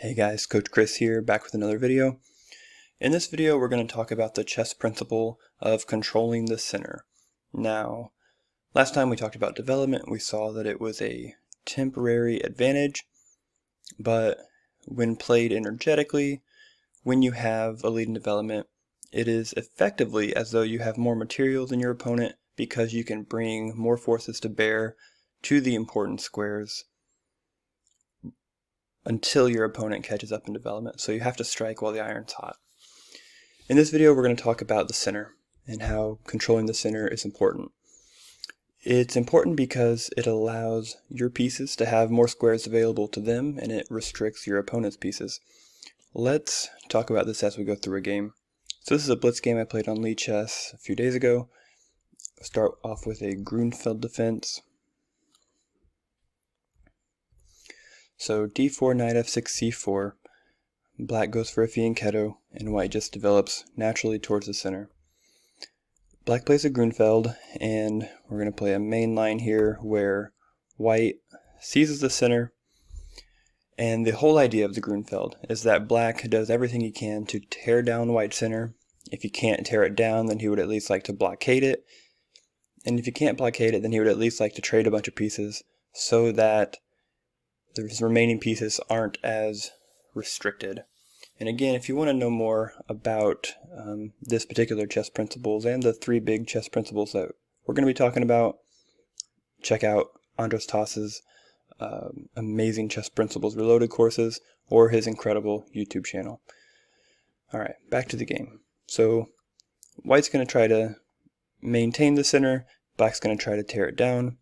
Hey guys, Coach Chris here, back with another video. In this video we're going to talk about the chess principle of controlling the center. Now, last time we talked about development, we saw that it was a temporary advantage, but when played energetically, when you have a lead in development, it is effectively as though you have more material than your opponent because you can bring more forces to bear to the important squares until your opponent catches up in development. So you have to strike while the iron's hot. In this video we're going to talk about the center and how controlling the center is important. It's important because it allows your pieces to have more squares available to them and it restricts your opponent's pieces. Let's talk about this as we go through a game. So this is a blitz game I played on Lichess a few days ago. I'll start off with a Grunfeld defense. So d4, knight f6, c4, black goes for a fianchetto, and white just develops naturally towards the center. Black plays a Grunfeld, and we're going to play a main line here where white seizes the center, and the whole idea of the Grunfeld is that black does everything he can to tear down white's center. If he can't tear it down, then he would at least like to blockade it, and if he can't blockade it, then he would at least like to trade a bunch of pieces so that the remaining pieces aren't as restricted. And again, if you want to know more about this particular chess principles and the three big chess principles that we're going to be talking about, check out Andros Toss's amazing chess principles reloaded courses or his incredible YouTube channel. Alright, back to the game. So white's going to try to maintain the center, black's going to try to tear it down.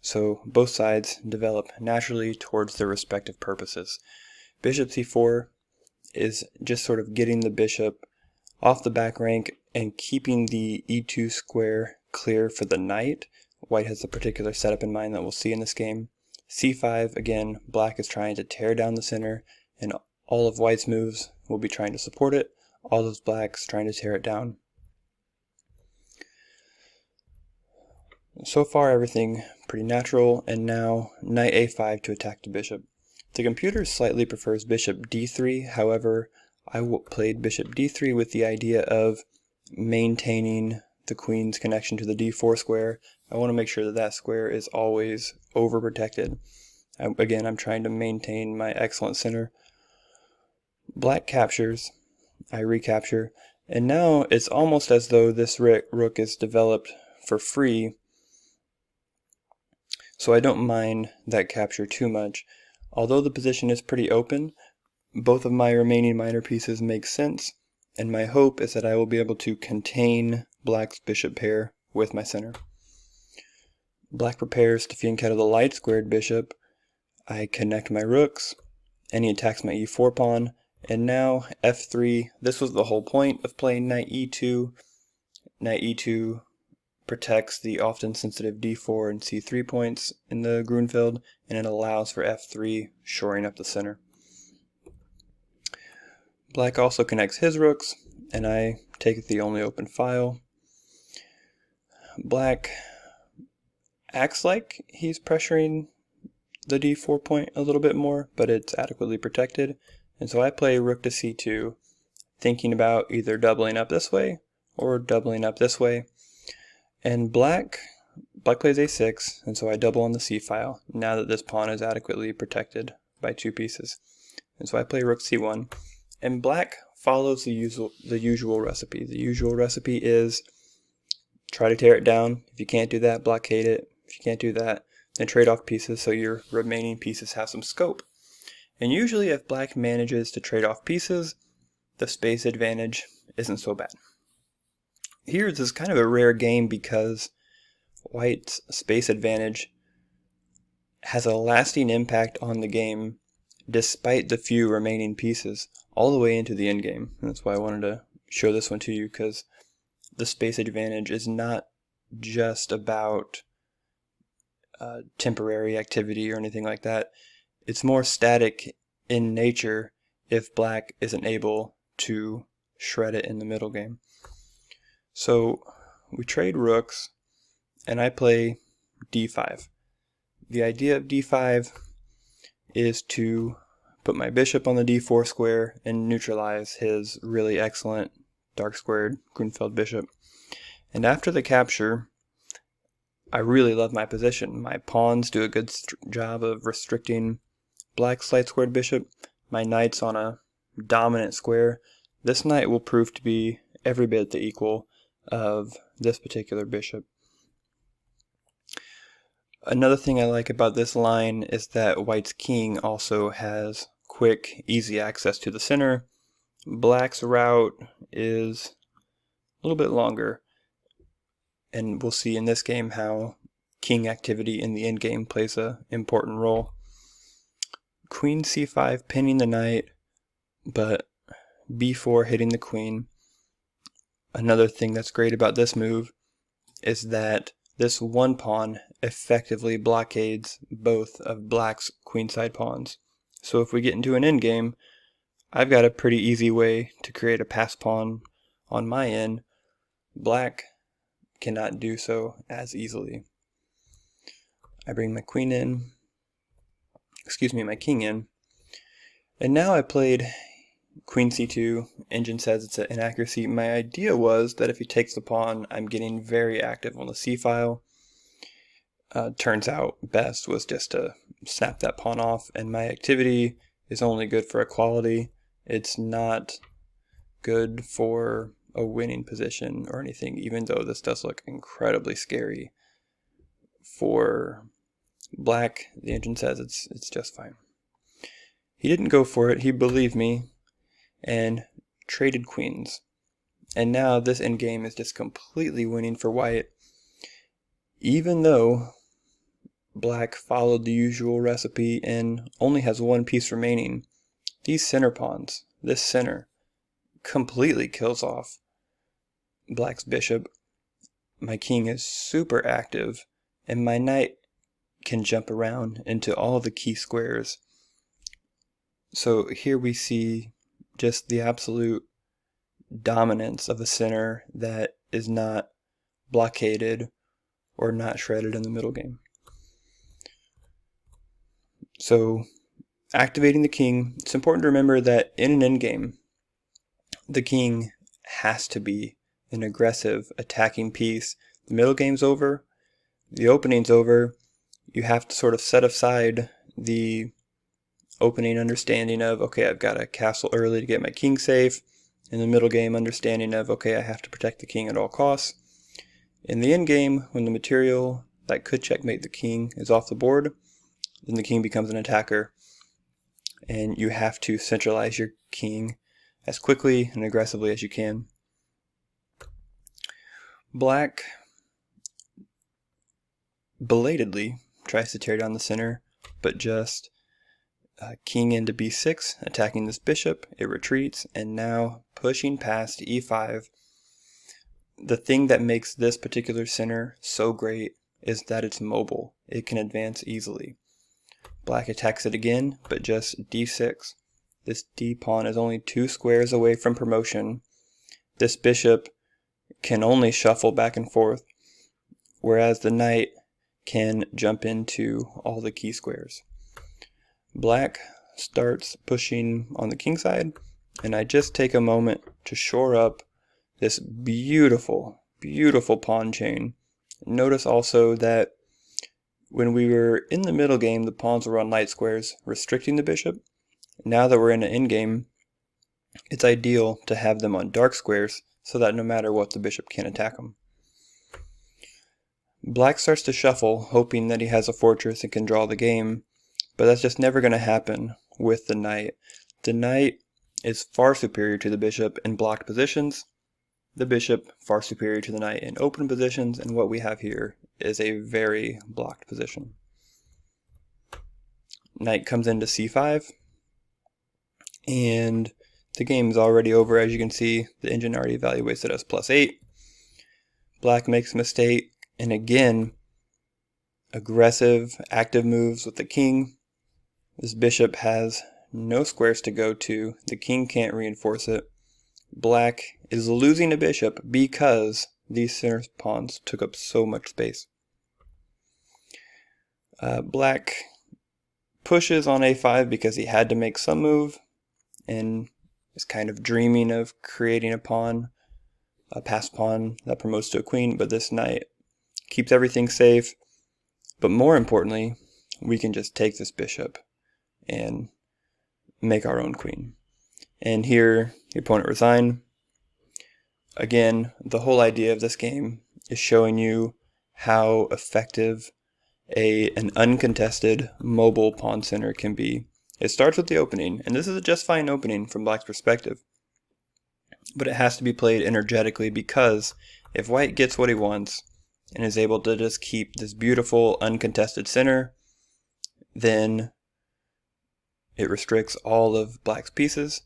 So both sides develop naturally towards their respective purposes. Bishop c4 is just sort of getting the bishop off the back rank and keeping the e2 square clear for the knight. White has a particular setup in mind that we'll see in this game. c5, again, black is trying to tear down the center, and all of white's moves will be trying to support it. All of black's trying to tear it down. So far everything pretty natural, and now knight a5 to attack the bishop. The computer slightly prefers bishop d3, however I played bishop d3 with the idea of maintaining the queen's connection to the d4 square. I want to make sure that that square is always overprotected. Again, I'm trying to maintain my excellent center. Black captures, I recapture, and now it's almost as though this rook is developed for free. So I don't mind that capture too much. Although the position is pretty open, both of my remaining minor pieces make sense, and my hope is that I will be able to contain black's bishop pair with my center. Black prepares to fianchetto the light squared bishop. I connect my rooks, and he attacks my e4 pawn, and now f3. This was the whole point of playing knight e2. Knight e2 protects the often sensitive d4 and c3 points in the Grunfeld, and it allows for f3 shoring up the center. Black also connects his rooks, and I take the only open file. Black acts like he's pressuring the d4 point a little bit more, but it's adequately protected, and so I play rook to c2, thinking about either doubling up this way or doubling up this way. And black plays a6, and so I double on the c file, now that this pawn is adequately protected by two pieces. And so I play rook c1, and black follows the usual recipe. The usual recipe is try to tear it down. If you can't do that, blockade it. If you can't do that, then trade off pieces so your remaining pieces have some scope. And usually if black manages to trade off pieces, the space advantage isn't so bad. Here this is kind of a rare game because white's space advantage has a lasting impact on the game despite the few remaining pieces all the way into the endgame. And that's why I wanted to show this one to you, because the space advantage is not just about temporary activity or anything like that. It's more static in nature if black isn't able to shred it in the middle game. So we trade rooks, and I play d5. The idea of d5 is to put my bishop on the d4 square and neutralize his really excellent dark squared Grunfeld bishop. And after the capture, I really love my position. My pawns do a good job of restricting Black's light squared bishop. My knight's on a dominant square. This knight will prove to be every bit the equal of this particular bishop. Another thing I like about this line is that White's king also has quick, easy access to the center. Black's route is a little bit longer, and we'll see in this game how king activity in the endgame plays an important role. Queen c5 pinning the knight, but b4 hitting the queen. Another thing that's great about this move is that this one pawn effectively blockades both of Black's queenside pawns. So if we get into an endgame, I've got a pretty easy way to create a pass pawn on my end. Black cannot do so as easily. I bring my queen in, my king in, and now I played queen c2. Engine says it's an inaccuracy. My idea was that if he takes the pawn, I'm getting very active on the c file. Turns out best was just to snap that pawn off, and my activity is only good for equality. It's not good for a winning position or anything, even though this does look incredibly scary. For Black, the engine says it's just fine. He didn't go for it, he believed me, and traded queens. And now this endgame is just completely winning for White, even though Black followed the usual recipe and only has one piece remaining. These center pawns, this center, completely kills off Black's bishop. My king is super active, and my knight can jump around into all the key squares. So here we see just the absolute dominance of a center that is not blockaded or not shredded in the middle game. So activating the king, it's important to remember that in an endgame, the king has to be an aggressive attacking piece. The middle game's over, the opening's over. You have to sort of set aside the opening understanding of, okay, I've got to castle early to get my king safe. In the middle game, understanding of, okay, I have to protect the king at all costs. In the end game, when the material that could checkmate the king is off the board, then the king becomes an attacker, and you have to centralize your king as quickly and aggressively as you can. Black belatedly tries to tear down the center, but just king into b6, attacking this bishop. It retreats, and now pushing past e5. The thing that makes this particular center so great is that it's mobile. It can advance easily. Black attacks it again, but just d6. This d pawn is only 2 squares away from promotion. This bishop can only shuffle back and forth, whereas the knight can jump into all the key squares. Black starts pushing on the king side, and I just take a moment to shore up this beautiful, beautiful pawn chain. Notice also that when we were in the middle game, the pawns were on light squares, restricting the bishop. Now that we're in an endgame, it's ideal to have them on dark squares so that no matter what, the bishop can't attack them. Black starts to shuffle, hoping that he has a fortress and can draw the game, but that's just never going to happen with the knight. The knight is far superior to the bishop in blocked positions, the bishop far superior to the knight in open positions, and what we have here is a very blocked position. Knight comes into c5, and the game is already over. As you can see, the engine already evaluates it as +8. Black makes a mistake, and again, aggressive, active moves with the king. This bishop has no squares to go to. The king can't reinforce it. Black is losing a bishop because these center pawns took up so much space. Black pushes on a5 because he had to make some move, and is kind of dreaming of creating a pawn, a passed pawn that promotes to a queen, but this knight keeps everything safe. But more importantly, we can just take this bishop and make our own queen. And here, the opponent resigned. Again, the whole idea of this game is showing you how effective an uncontested mobile pawn center can be. It starts with the opening, and this is a just fine opening from Black's perspective. But it has to be played energetically, because if White gets what he wants and is able to just keep this beautiful uncontested center, then it restricts all of Black's pieces.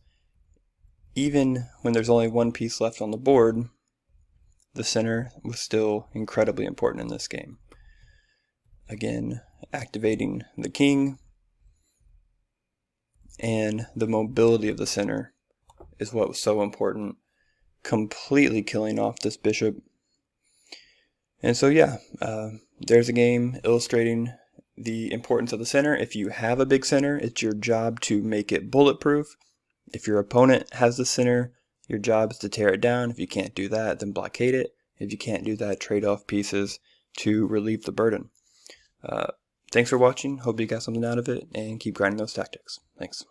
Even when there's only one piece left on the board, the center was still incredibly important in this game. Again, activating the king, and the mobility of the center is what was so important, completely killing off this bishop. And so yeah, there's a game illustrating the importance of the center. If you have a big center, it's your job to make it bulletproof. If your opponent has the center, your job is to tear it down. If you can't do that, then blockade it. If you can't do that, trade off pieces to relieve the burden. Thanks for watching. Hope you got something out of it, and keep grinding those tactics. Thanks.